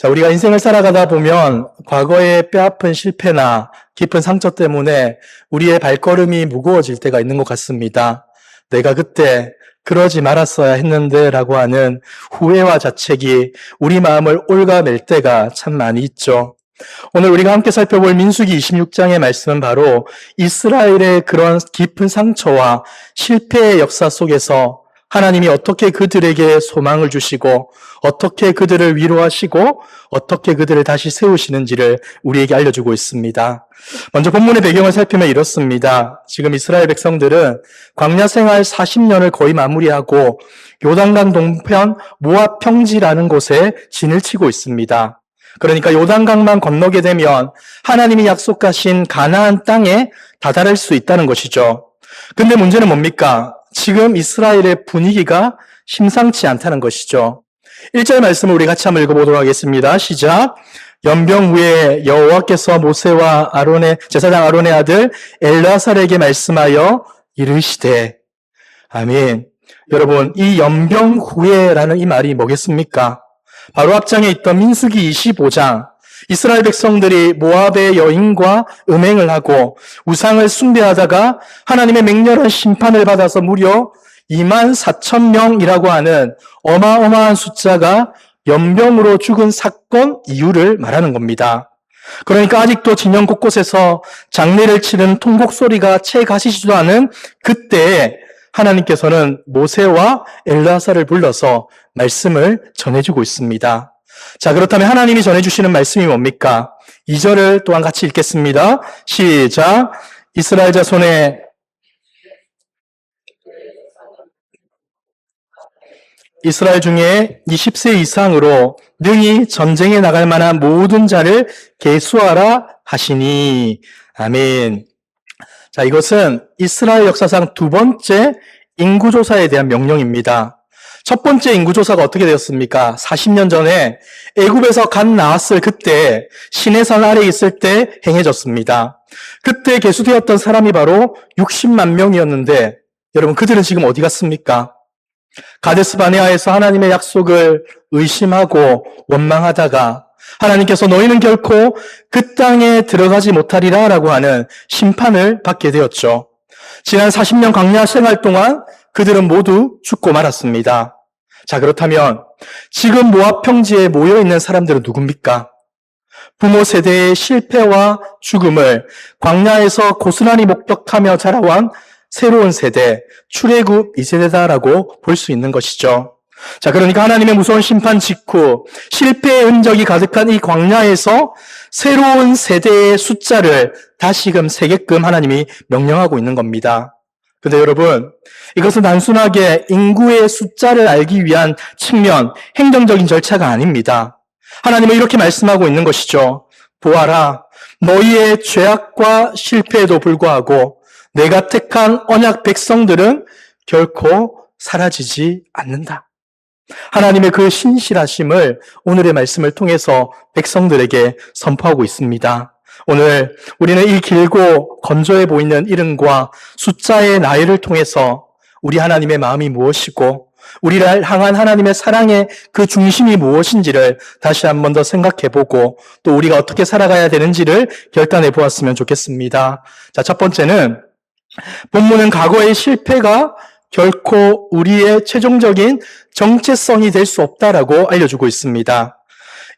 자, 우리가 인생을 살아가다 보면 과거의 뼈아픈 실패나 깊은 상처 때문에 우리의 발걸음이 무거워질 때가 있는 것 같습니다. 내가 그때 그러지 말았어야 했는데 라고 하는 후회와 자책이 우리 마음을 옭아맬 때가 참 많이 있죠. 오늘 우리가 함께 살펴볼 민수기 26장의 말씀은 바로 이스라엘의 그런 깊은 상처와 실패의 역사 속에서 하나님이 어떻게 그들에게 소망을 주시고 어떻게 그들을 위로하시고 어떻게 그들을 다시 세우시는지를 우리에게 알려주고 있습니다. 먼저 본문의 배경을 살피면 이렇습니다. 지금 이스라엘 백성들은 광야 생활 40년을 거의 마무리하고 요단강 동편 모압 평지라는 곳에 진을 치고 있습니다. 그러니까 요단강만 건너게 되면 하나님이 약속하신 가나안 땅에 다다를 수 있다는 것이죠. 근데 문제는 뭡니까? 지금 이스라엘의 분위기가 심상치 않다는 것이죠. 1절 말씀을 우리 같이 한번 읽어보도록 하겠습니다. 시작. 연병 후에 여호와께서 모세와 제사장 아론의 아들 엘르아살에게 말씀하여 이르시되. 아멘. 여러분, 이 연병 후에라는 이 말이 뭐겠습니까? 바로 앞장에 있던 민수기 25장, 이스라엘 백성들이 모압의 여인과 음행을 하고 우상을 숭배하다가 하나님의 맹렬한 심판을 받아서 무려 24,000명이라고 하는 어마어마한 숫자가 연병으로 죽은 사건 이유를 말하는 겁니다. 그러니까 아직도 진영 곳곳에서 장례를 치는 통곡 소리가 채 가시지도 않은 그때에 하나님께서는 모세와 엘르아살을 불러서 말씀을 전해주고 있습니다. 자, 그렇다면 하나님이 전해주시는 말씀이 뭡니까? 2절을 또한 같이 읽겠습니다. 시작. 이스라엘 자손의 이스라엘 중에 20세 이상으로 능히 전쟁에 나갈 만한 모든 자를 계수하라 하시니. 아멘. 자, 이것은 이스라엘 역사상 두 번째 인구조사에 대한 명령입니다. 첫 번째 인구조사가 어떻게 되었습니까? 40년 전에 애굽에서 갓 나왔을 그때 시내산 아래에 있을 때 행해졌습니다. 그때 계수되었던 사람이 바로 60만 명이었는데 여러분 그들은 지금 어디 갔습니까? 가데스 바네아에서 하나님의 약속을 의심하고 원망하다가 하나님께서 너희는 결코 그 땅에 들어가지 못하리라 라고 하는 심판을 받게 되었죠. 지난 40년 광야 생활 동안 그들은 모두 죽고 말았습니다. 자, 그렇다면 지금 모압 평지에 모여있는 사람들은 누굽니까? 부모 세대의 실패와 죽음을 광야에서 고스란히 목격하며 자라온 새로운 세대, 출애굽 2세대다라고 볼 수 있는 것이죠. 자, 그러니까 하나님의 무서운 심판 직후 실패의 흔적이 가득한 이 광야에서 새로운 세대의 숫자를 다시금 세게끔 하나님이 명령하고 있는 겁니다. 근데 여러분, 이것은 단순하게 인구의 숫자를 알기 위한 측면, 행정적인 절차가 아닙니다. 하나님은 이렇게 말씀하고 있는 것이죠. 보아라, 너희의 죄악과 실패에도 불구하고 내가 택한 언약 백성들은 결코 사라지지 않는다. 하나님의 그 신실하심을 오늘의 말씀을 통해서 백성들에게 선포하고 있습니다. 오늘 우리는 이 길고 건조해 보이는 이름과 숫자의 나이를 통해서 우리 하나님의 마음이 무엇이고 우리를 향한 하나님의 사랑의 그 중심이 무엇인지를 다시 한 번 더 생각해보고 또 우리가 어떻게 살아가야 되는지를 결단해 보았으면 좋겠습니다. 자, 첫 번째는 본문은 과거의 실패가 결코 우리의 최종적인 정체성이 될 수 없다라고 알려주고 있습니다.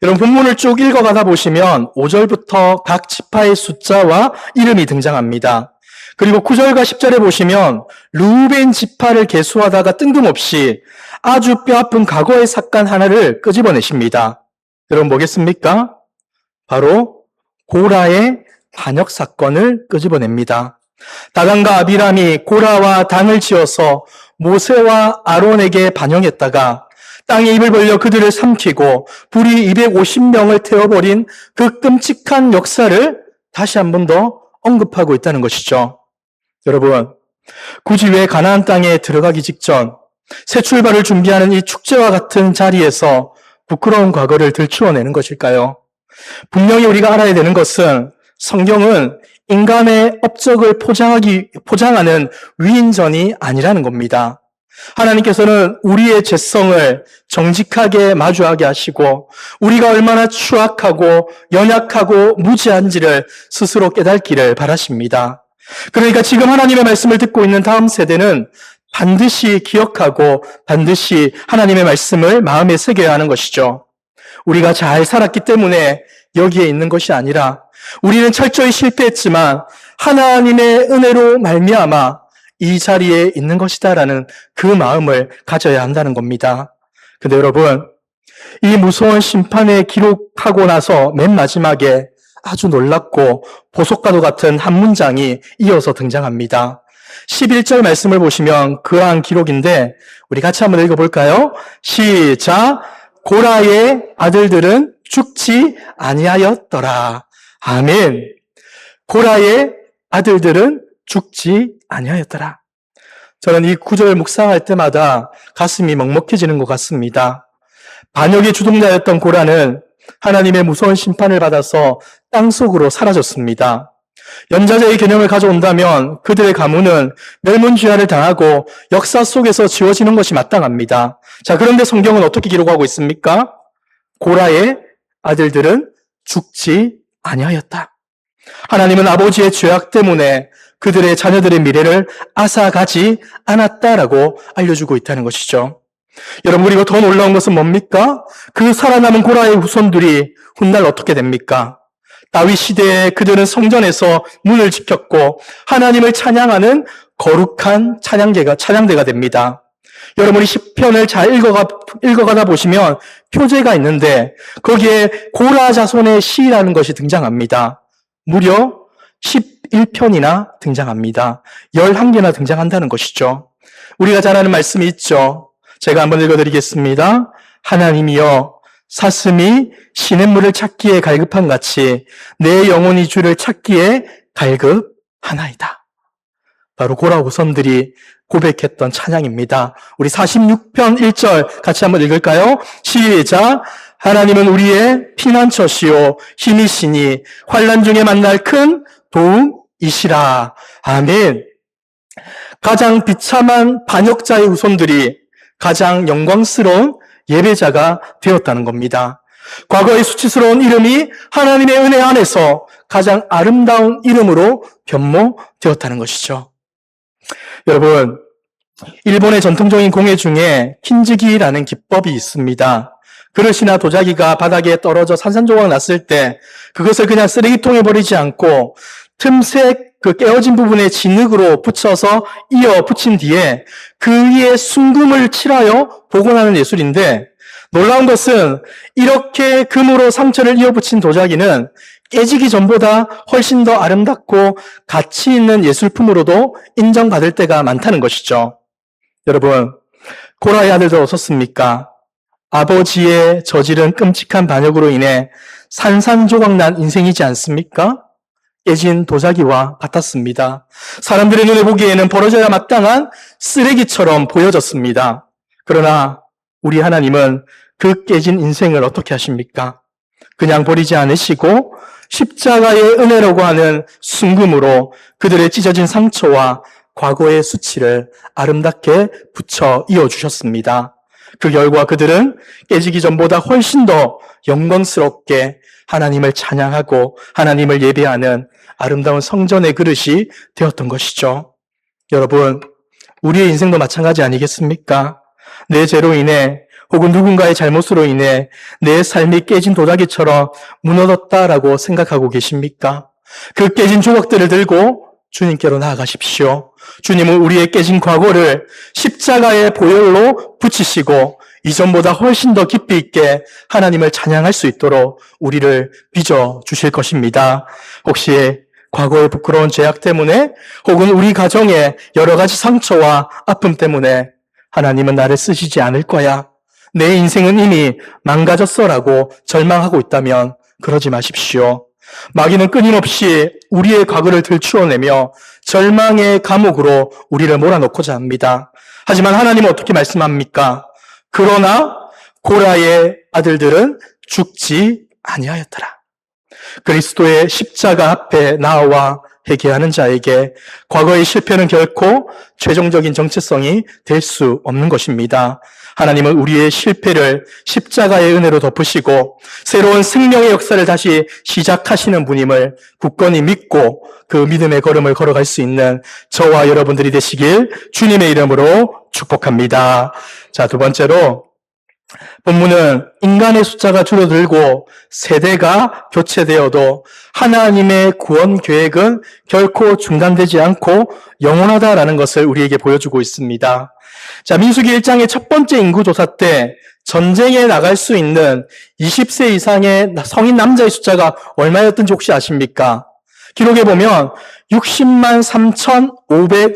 여러분 본문을 쭉 읽어가다 보시면 5절부터 각 지파의 숫자와 이름이 등장합니다. 그리고 9절과 10절에 보시면 르우벤 지파를 계수하다가 뜬금없이 아주 뼈아픈 과거의 사건 하나를 끄집어내십니다. 여러분 뭐겠습니까? 바로 고라의 반역 사건을 끄집어냅니다. 다단과 아비람이 고라와 단을 지어서 모세와 아론에게 반역했다가 땅에 입을 벌려 그들을 삼키고 불이 250명을 태워버린 그 끔찍한 역사를 다시 한 번 더 언급하고 있다는 것이죠. 여러분, 굳이 왜 가나안 땅에 들어가기 직전 새 출발을 준비하는 이 축제와 같은 자리에서 부끄러운 과거를 들추어내는 것일까요? 분명히 우리가 알아야 되는 것은 성경은 인간의 업적을 포장하는 위인전이 아니라는 겁니다. 하나님께서는 우리의 죄성을 정직하게 마주하게 하시고 우리가 얼마나 추악하고 연약하고 무지한지를 스스로 깨닫기를 바라십니다. 그러니까 지금 하나님의 말씀을 듣고 있는 다음 세대는 반드시 기억하고 반드시 하나님의 말씀을 마음에 새겨야 하는 것이죠. 우리가 잘 살았기 때문에 여기에 있는 것이 아니라 우리는 철저히 실패했지만 하나님의 은혜로 말미암아 이 자리에 있는 것이다라는 그 마음을 가져야 한다는 겁니다. 근데 여러분, 이 무서운 심판에 기록하고 나서 맨 마지막에 아주 놀랍고 보석과도 같은 한 문장이 이어서 등장합니다. 11절 말씀을 보시면 그러한 기록인데 우리 같이 한번 읽어볼까요? 시작! 고라의 아들들은 죽지 아니하였더라. 아멘. 고라의 아들들은 죽지 아니하였더라. 저는 이 구절 묵상할 때마다 가슴이 먹먹해지는 것 같습니다. 반역의 주동자였던 고라는 하나님의 무서운 심판을 받아서 땅속으로 사라졌습니다. 연좌제의 개념을 가져온다면 그들의 가문은 멸문지화를 당하고 역사 속에서 지워지는 것이 마땅합니다. 자, 그런데 성경은 어떻게 기록하고 있습니까? 고라의 아들들은 죽지 아니하였다. 하나님은 아버지의 죄악 때문에 그들의 자녀들의 미래를 앗아가지 않았다라고 알려주고 있다는 것이죠. 여러분, 그리고 더 놀라운 것은 뭡니까? 그 살아남은 고라의 후손들이 훗날 어떻게 됩니까? 다윗 시대에 그들은 성전에서 문을 지켰고 하나님을 찬양하는 거룩한 찬양대가 됩니다. 여러분이 시편을 잘 읽어가다 보시면 표제가 있는데 거기에 고라 자손의 시라는 것이 등장합니다. 무려 11편이나 등장합니다. 11개나 등장한다는 것이죠. 우리가 잘 아는 말씀이 있죠. 제가 한번 읽어드리겠습니다. 하나님이여 사슴이 시냇물을 찾기에 갈급한 같이 내 영혼이 주를 찾기에 갈급하나이다. 바로 고라 후손들이 고백했던 찬양입니다. 우리 46편 1절 같이 한번 읽을까요? 시작! 하나님은 우리의 피난처시오 힘이시니 환난 중에 만날 큰 도움이시라. 아멘. 가장 비참한 반역자의 후손들이 가장 영광스러운 예배자가 되었다는 겁니다. 과거의 수치스러운 이름이 하나님의 은혜 안에서 가장 아름다운 이름으로 변모되었다는 것이죠. 여러분, 일본의 전통적인 공예 중에 킨즈기라는 기법이 있습니다. 그릇이나 도자기가 바닥에 떨어져 산산조각 났을 때 그것을 그냥 쓰레기통에 버리지 않고 틈새 그 깨어진 부분에 진흙으로 붙여서 이어 붙인 뒤에 그 위에 순금을 칠하여 복원하는 예술인데 놀라운 것은 이렇게 금으로 상처를 이어 붙인 도자기는 깨지기 전보다 훨씬 더 아름답고 가치 있는 예술품으로도 인정받을 때가 많다는 것이죠. 여러분, 고라의 아들들 어떻습니까? 아버지의 저지른 끔찍한 반역으로 인해 산산조각난 인생이지 않습니까? 깨진 도자기와 같았습니다. 사람들의 눈에 보기에는 버려져야 마땅한 쓰레기처럼 보여졌습니다. 그러나 우리 하나님은 그 깨진 인생을 어떻게 하십니까? 그냥 버리지 않으시고 십자가의 은혜라고 하는 순금으로 그들의 찢어진 상처와 과거의 수치를 아름답게 붙여 이어주셨습니다. 그 결과 그들은 깨지기 전보다 훨씬 더 영광스럽게 하나님을 찬양하고 하나님을 예배하는 아름다운 성전의 그릇이 되었던 것이죠. 여러분, 우리의 인생도 마찬가지 아니겠습니까? 내 죄로 인해 혹은 누군가의 잘못으로 인해 내 삶이 깨진 도자기처럼 무너졌다라고 생각하고 계십니까? 그 깨진 조각들을 들고 주님께로 나아가십시오. 주님은 우리의 깨진 과거를 십자가의 보혈로 붙이시고 이전보다 훨씬 더 깊이 있게 하나님을 찬양할 수 있도록 우리를 빚어 주실 것입니다. 혹시 과거의 부끄러운 죄악 때문에 혹은 우리 가정의 여러 가지 상처와 아픔 때문에 하나님은 나를 쓰시지 않을 거야, 내 인생은 이미 망가졌어라고 절망하고 있다면 그러지 마십시오. 마귀는 끊임없이 우리의 과거를 들추어내며 절망의 감옥으로 우리를 몰아넣고자 합니다. 하지만 하나님은 어떻게 말씀합니까? 그러나 고라의 아들들은 죽지 아니하였더라. 그리스도의 십자가 앞에 나와 회개하는 자에게 과거의 실패는 결코 최종적인 정체성이 될 수 없는 것입니다. 하나님은 우리의 실패를 십자가의 은혜로 덮으시고 새로운 생명의 역사를 다시 시작하시는 분임을 굳건히 믿고 그 믿음의 걸음을 걸어갈 수 있는 저와 여러분들이 되시길 주님의 이름으로 축복합니다. 자, 두 번째로 본문은 인간의 숫자가 줄어들고 세대가 교체되어도 하나님의 구원 계획은 결코 중단되지 않고 영원하다라는 것을 우리에게 보여주고 있습니다. 자, 민수기 1장의 첫 번째 인구조사 때 전쟁에 나갈 수 있는 20세 이상의 성인 남자의 숫자가 얼마였던지 혹시 아십니까? 기록에 보면 60만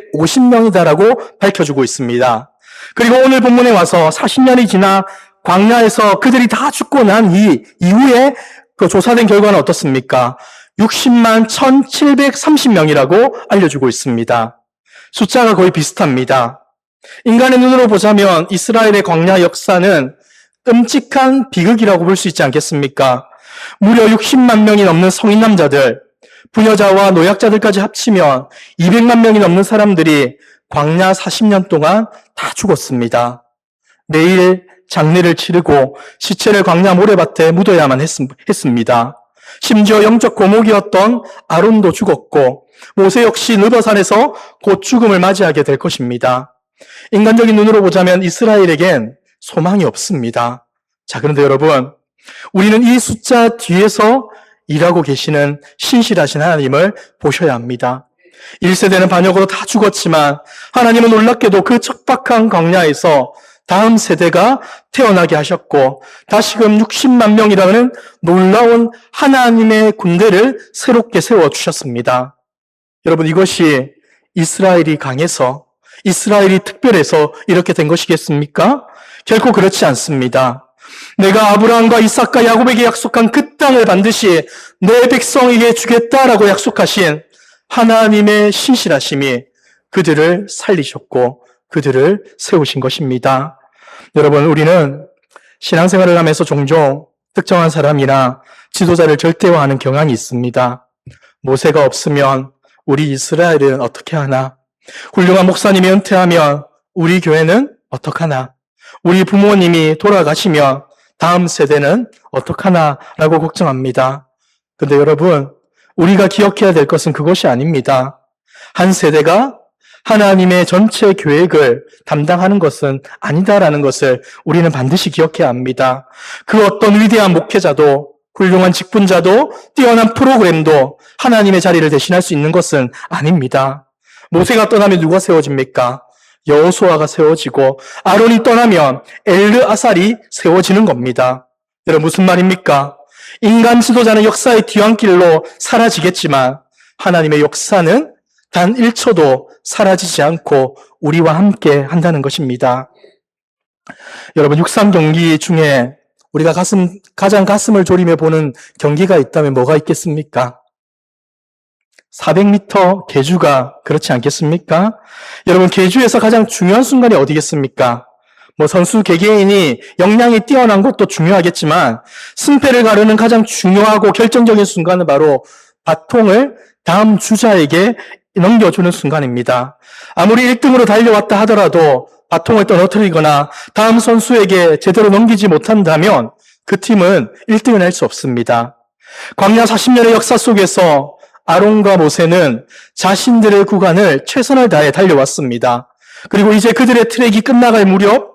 3,550명이다라고 밝혀주고 있습니다. 그리고 오늘 본문에 와서 40년이 지나 광야에서 그들이 다 죽고 난 이후에 그 조사된 결과는 어떻습니까? 60만 1,730명이라고 알려주고 있습니다. 숫자가 거의 비슷합니다. 인간의 눈으로 보자면 이스라엘의 광야 역사는 끔찍한 비극이라고 볼 수 있지 않겠습니까? 무려 60만 명이 넘는 성인 남자들, 부녀자와 노약자들까지 합치면 200만 명이 넘는 사람들이 광야 40년 동안 다 죽었습니다. 매일 장례를 치르고 시체를 광야 모래밭에 묻어야만 했습니다. 심지어 영적 고목이었던 아론도 죽었고 모세 역시 느버산에서 곧 죽음을 맞이하게 될 것입니다. 인간적인 눈으로 보자면 이스라엘에겐 소망이 없습니다. 자, 그런데 여러분, 우리는 이 숫자 뒤에서 일하고 계시는 신실하신 하나님을 보셔야 합니다. 1세대는 반역으로 다 죽었지만 하나님은 놀랍게도 그 척박한 광야에서 다음 세대가 태어나게 하셨고 다시금 60만 명이라는 놀라운 하나님의 군대를 새롭게 세워주셨습니다. 여러분, 이것이 이스라엘이 강해서 이스라엘이 특별해서 이렇게 된 것이겠습니까? 결코 그렇지 않습니다. 내가 아브라함과 이삭과 야곱에게 약속한 그 땅을 반드시 내 백성에게 주겠다라고 약속하신 하나님의 신실하심이 그들을 살리셨고 그들을 세우신 것입니다. 여러분, 우리는 신앙생활을 하면서 종종 특정한 사람이나 지도자를 절대화하는 경향이 있습니다. 모세가 없으면 우리 이스라엘은 어떻게 하나? 훌륭한 목사님이 은퇴하면 우리 교회는 어떡하나? 우리 부모님이 돌아가시면 다음 세대는 어떡하나? 라고 걱정합니다. 근데 여러분, 우리가 기억해야 될 것은 그것이 아닙니다. 한 세대가 하나님의 전체 계획을 담당하는 것은 아니다라는 것을 우리는 반드시 기억해야 합니다. 그 어떤 위대한 목회자도 훌륭한 직분자도 뛰어난 프로그램도 하나님의 자리를 대신할 수 있는 것은 아닙니다. 모세가 떠나면 누가 세워집니까? 여호수아가 세워지고 아론이 떠나면 엘르아살이 세워지는 겁니다. 여러분, 무슨 말입니까? 인간 지도자는 역사의 뒤안길로 사라지겠지만 하나님의 역사는 단 1초도 사라지지 않고 우리와 함께 한다는 것입니다. 여러분, 육상 경기 중에 우리가 가장 가슴을 졸이며 보는 경기가 있다면 뭐가 있겠습니까? 400m 계주가 그렇지 않겠습니까? 여러분, 계주에서 가장 중요한 순간이 어디겠습니까? 선수 개개인이 역량이 뛰어난 것도 중요하겠지만 승패를 가르는 가장 중요하고 결정적인 순간은 바로 바통을 다음 주자에게 넘겨주는 순간입니다. 아무리 1등으로 달려왔다 하더라도 바통을 떨어뜨리거나 다음 선수에게 제대로 넘기지 못한다면 그 팀은 1등을 할 수 없습니다. 광야 40년의 역사 속에서 아론과 모세는 자신들의 구간을 최선을 다해 달려왔습니다. 그리고 이제 그들의 트랙이 끝나갈 무렵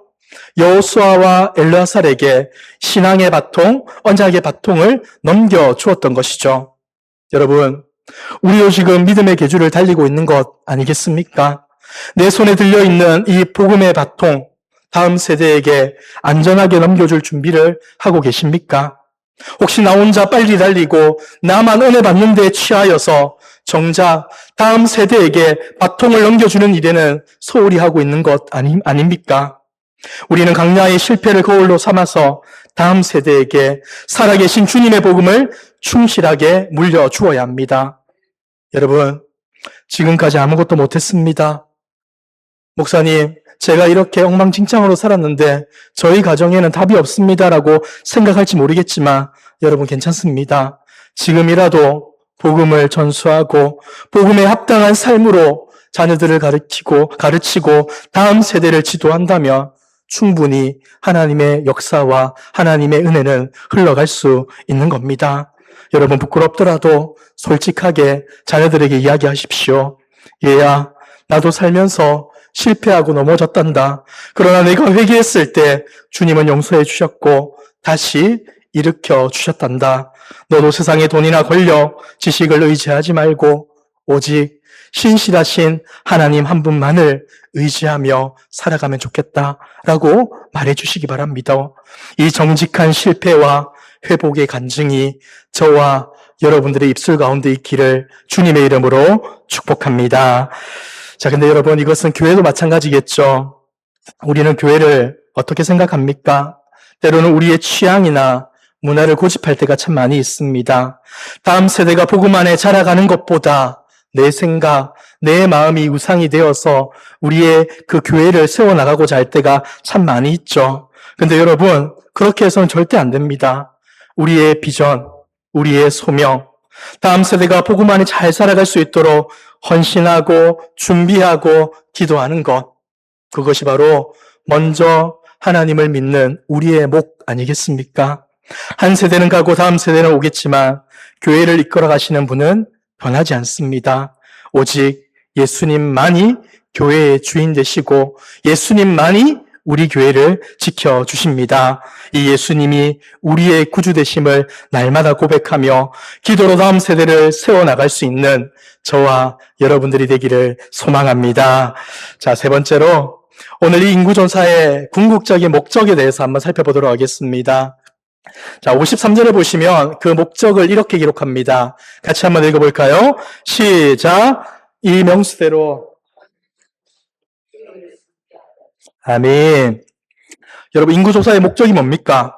여호수아와 엘르아살에게 신앙의 바통, 언약의 바통을 넘겨주었던 것이죠. 여러분, 우리도 지금 믿음의 계주를 달리고 있는 것 아니겠습니까? 내 손에 들려있는 이 복음의 바통, 다음 세대에게 안전하게 넘겨줄 준비를 하고 계십니까? 혹시 나 혼자 빨리 달리고 나만 은혜 받는 데 취하여서 정작 다음 세대에게 바통을 넘겨주는 일에는 소홀히 하고 있는 것 아닙니까? 우리는 광야의 실패를 거울로 삼아서 다음 세대에게 살아계신 주님의 복음을 충실하게 물려주어야 합니다. 여러분, 지금까지 아무것도 못했습니다. 목사님, 제가 이렇게 엉망진창으로 살았는데 저희 가정에는 답이 없습니다라고 생각할지 모르겠지만 여러분, 괜찮습니다. 지금이라도 복음을 전수하고 복음에 합당한 삶으로 자녀들을 가르치고 다음 세대를 지도한다면 충분히 하나님의 역사와 하나님의 은혜는 흘러갈 수 있는 겁니다. 여러분 부끄럽더라도 솔직하게 자녀들에게 이야기하십시오. 얘야, 나도 살면서 실패하고 넘어졌단다. 그러나 내가 회개했을 때 주님은 용서해 주셨고 다시 일으켜 주셨단다. 너도 세상의 돈이나 권력, 지식을 의지하지 말고 오직 신실하신 하나님 한 분만을 의지하며 살아가면 좋겠다라고 말해주시기 바랍니다. 이 정직한 실패와 회복의 간증이 저와 여러분들의 입술 가운데 있기를 주님의 이름으로 축복합니다. 자, 근데 여러분 이것은 교회도 마찬가지겠죠. 우리는 교회를 어떻게 생각합니까? 때로는 우리의 취향이나 문화를 고집할 때가 참 많이 있습니다. 다음 세대가 복음 안에 자라가는 것보다 내 생각, 내 마음이 우상이 되어서 우리의 그 교회를 세워나가고자 할 때가 참 많이 있죠. 근데 여러분, 그렇게 해서는 절대 안 됩니다. 우리의 비전, 우리의 소명, 다음 세대가 복음 안에 잘 살아갈 수 있도록 헌신하고 준비하고 기도하는 것. 그것이 바로 먼저 하나님을 믿는 우리의 목 아니겠습니까? 한 세대는 가고 다음 세대는 오겠지만 교회를 이끌어 가시는 분은 변하지 않습니다. 오직 예수님만이 교회의 주인 되시고 예수님만이 우리 교회를 지켜주십니다. 이 예수님이 우리의 구주 되심을 날마다 고백하며 기도로 다음 세대를 세워나갈 수 있는 저와 여러분들이 되기를 소망합니다. 자, 세 번째로 오늘 이 인구조사의 궁극적인 목적에 대해서 한번 살펴보도록 하겠습니다. 자, 53절에 보시면 그 목적을 이렇게 기록합니다. 같이 한번 읽어볼까요? 시작! 이 명수대로 아멘. 여러분, 인구조사의 목적이 뭡니까?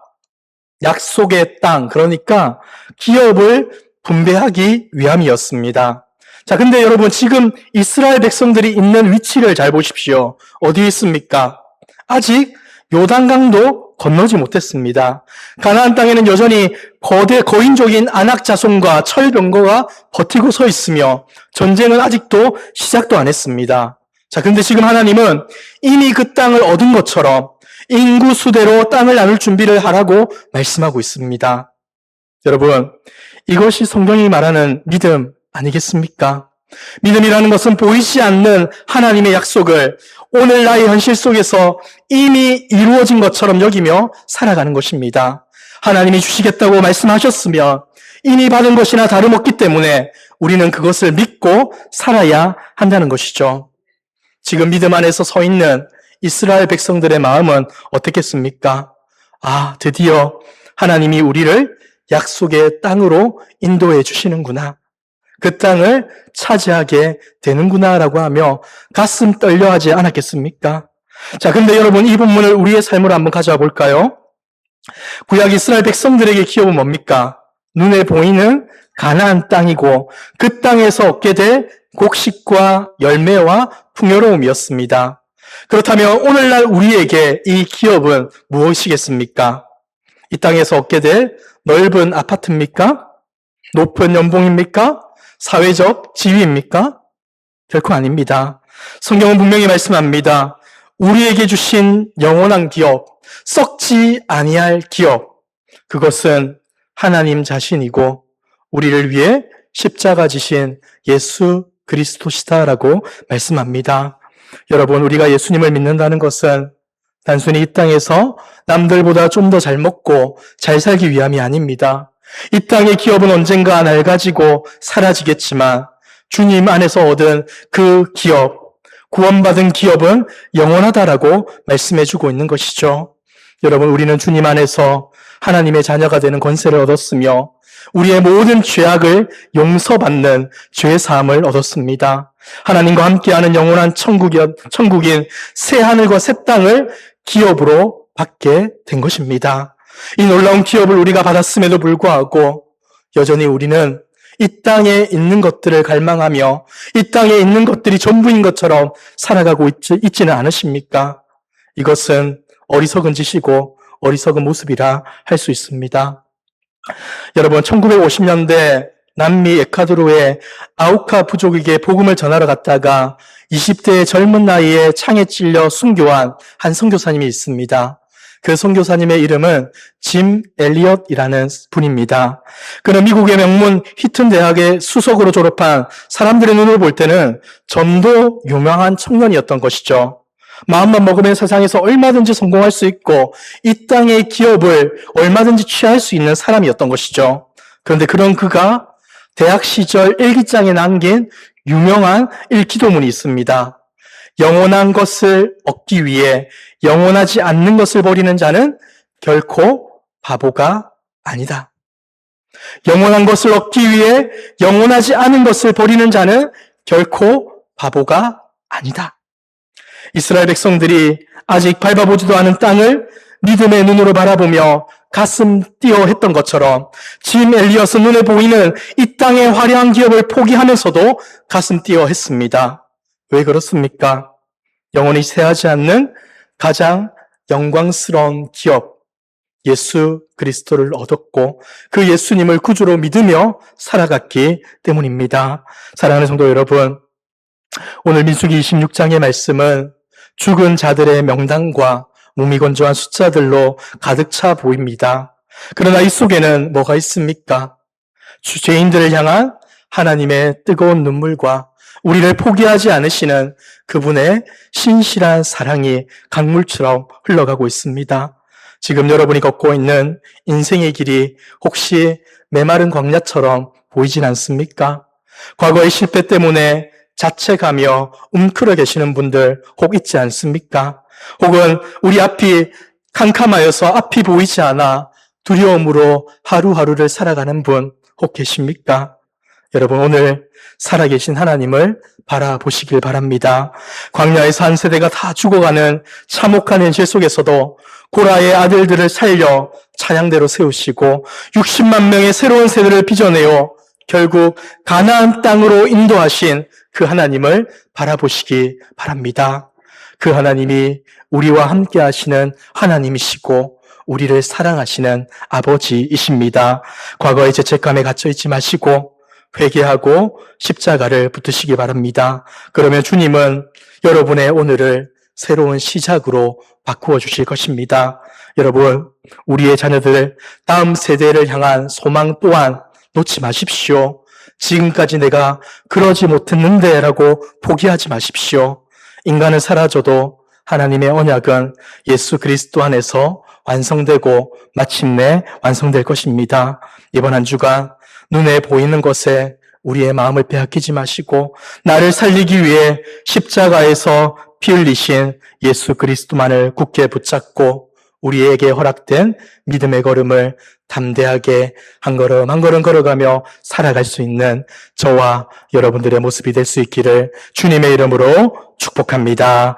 약속의 땅, 그러니까 기업을 분배하기 위함이었습니다. 자, 근데 여러분, 지금 이스라엘 백성들이 있는 위치를 잘 보십시오. 어디에 있습니까? 아직 요단강도 건너지 못했습니다. 가나안 땅에는 여전히 거대 거인족인 아낙 자손과 철병거가 버티고 서 있으며 전쟁은 아직도 시작도 안 했습니다. 자, 근데 지금 하나님은 이미 그 땅을 얻은 것처럼 인구 수대로 땅을 나눌 준비를 하라고 말씀하고 있습니다. 여러분, 이것이 성경이 말하는 믿음 아니겠습니까? 믿음이라는 것은 보이지 않는 하나님의 약속을 오늘 나의 현실 속에서 이미 이루어진 것처럼 여기며 살아가는 것입니다. 하나님이 주시겠다고 말씀하셨으면 이미 받은 것이나 다름없기 때문에 우리는 그것을 믿고 살아야 한다는 것이죠. 지금 믿음 안에서 서 있는 이스라엘 백성들의 마음은 어떻겠습니까? 아, 드디어 하나님이 우리를 약속의 땅으로 인도해 주시는구나. 그 땅을 차지하게 되는구나라고 하며 가슴 떨려 하지 않았겠습니까? 자, 근데 여러분 이 본문을 우리의 삶으로 한번 가져와 볼까요? 구약 이스라엘 백성들에게 기업은 뭡니까? 눈에 보이는 가나안 땅이고 그 땅에서 얻게 될 곡식과 열매와 풍요로움이었습니다. 그렇다면 오늘날 우리에게 이 기업은 무엇이겠습니까? 이 땅에서 얻게 될 넓은 아파트입니까? 높은 연봉입니까? 사회적 지위입니까? 결코 아닙니다. 성경은 분명히 말씀합니다. 우리에게 주신 영원한 기업, 썩지 아니할 기업, 그것은 하나님 자신이고 우리를 위해 십자가 지신 예수 그리스도시다라고 말씀합니다. 여러분, 우리가 예수님을 믿는다는 것은 단순히 이 땅에서 남들보다 좀 더 잘 먹고 잘 살기 위함이 아닙니다. 이 땅의 기업은 언젠가 낡아지고 사라지겠지만 주님 안에서 얻은 그 기업, 구원받은 기업은 영원하다라고 말씀해주고 있는 것이죠. 여러분, 우리는 주님 안에서 하나님의 자녀가 되는 권세를 얻었으며 우리의 모든 죄악을 용서받는 죄사함을 얻었습니다. 하나님과 함께하는 영원한 천국인 새 하늘과 새 땅을 기업으로 받게 된 것입니다. 이 놀라운 기업을 우리가 받았음에도 불구하고 여전히 우리는 이 땅에 있는 것들을 갈망하며 이 땅에 있는 것들이 전부인 것처럼 살아가고 있지는 않으십니까? 이것은 어리석은 짓이고 어리석은 모습이라 할 수 있습니다. 여러분, 1950년대 남미 에콰도르의 아우카 부족에게 복음을 전하러 갔다가 20대의 젊은 나이에 창에 찔려 순교한 한 선교사님이 있습니다. 그 선교사님의 이름은 짐 엘리엇이라는 분입니다. 그는 미국의 명문 히튼 대학의 수석으로 졸업한 사람들의 눈으로 볼 때는 전도 유명한 청년이었던 것이죠. 마음만 먹으면 세상에서 얼마든지 성공할 수 있고 이 땅의 기업을 얼마든지 취할 수 있는 사람이었던 것이죠. 그런데 그런 그가 대학 시절 일기장에 남긴 유명한 일기도문이 있습니다. 영원한 것을 얻기 위해 영원하지 않는 것을 버리는 자는 결코 바보가 아니다. 영원한 것을 얻기 위해 영원하지 않은 것을 버리는 자는 결코 바보가 아니다. 이스라엘 백성들이 아직 밟아보지도 않은 땅을 믿음의 눈으로 바라보며 가슴 뛰어 했던 것처럼 짐 엘리엇은 눈에 보이는 이 땅의 화려한 기업을 포기하면서도 가슴 뛰어 했습니다. 왜 그렇습니까? 영원히 쇠하지 않는 가장 영광스러운 기업, 예수 그리스도를 얻었고 그 예수님을 구주로 믿으며 살아갔기 때문입니다. 사랑하는 성도 여러분, 오늘 민수기 26장의 말씀은 죽은 자들의 명단과 무미건조한 숫자들로 가득 차 보입니다. 그러나 이 속에는 뭐가 있습니까? 죄인들을 향한 하나님의 뜨거운 눈물과 우리를 포기하지 않으시는 그분의 신실한 사랑이 강물처럼 흘러가고 있습니다. 지금 여러분이 걷고 있는 인생의 길이 혹시 메마른 광야처럼 보이진 않습니까? 과거의 실패 때문에 자책하며 웅크려 계시는 분들 혹 있지 않습니까? 혹은 우리 앞이 캄캄하여서 앞이 보이지 않아 두려움으로 하루하루를 살아가는 분 혹 계십니까? 여러분, 오늘 살아계신 하나님을 바라보시길 바랍니다. 광야에서 한 세대가 다 죽어가는 참혹한 현실 속에서도 고라의 아들들을 살려 찬양대로 세우시고 60만 명의 새로운 세대를 빚어내어 결국 가나안 땅으로 인도하신 그 하나님을 바라보시기 바랍니다. 그 하나님이 우리와 함께 하시는 하나님이시고 우리를 사랑하시는 아버지이십니다. 과거의 죄책감에 갇혀 있지 마시고 회개하고 십자가를 붙드시기 바랍니다. 그러면 주님은 여러분의 오늘을 새로운 시작으로 바꾸어 주실 것입니다. 여러분, 우리의 자녀들, 다음 세대를 향한 소망 또한 놓지 마십시오. 지금까지 내가 그러지 못했는데 라고 포기하지 마십시오. 인간은 사라져도 하나님의 언약은 예수 그리스도 안에서 완성되고 마침내 완성될 것입니다. 이번 한 주간 눈에 보이는 것에 우리의 마음을 빼앗기지 마시고 나를 살리기 위해 십자가에서 피 흘리신 예수 그리스도만을 굳게 붙잡고 우리에게 허락된 믿음의 걸음을 담대하게 한 걸음 한 걸음 걸어가며 살아갈 수 있는 저와 여러분들의 모습이 될 수 있기를 주님의 이름으로 축복합니다.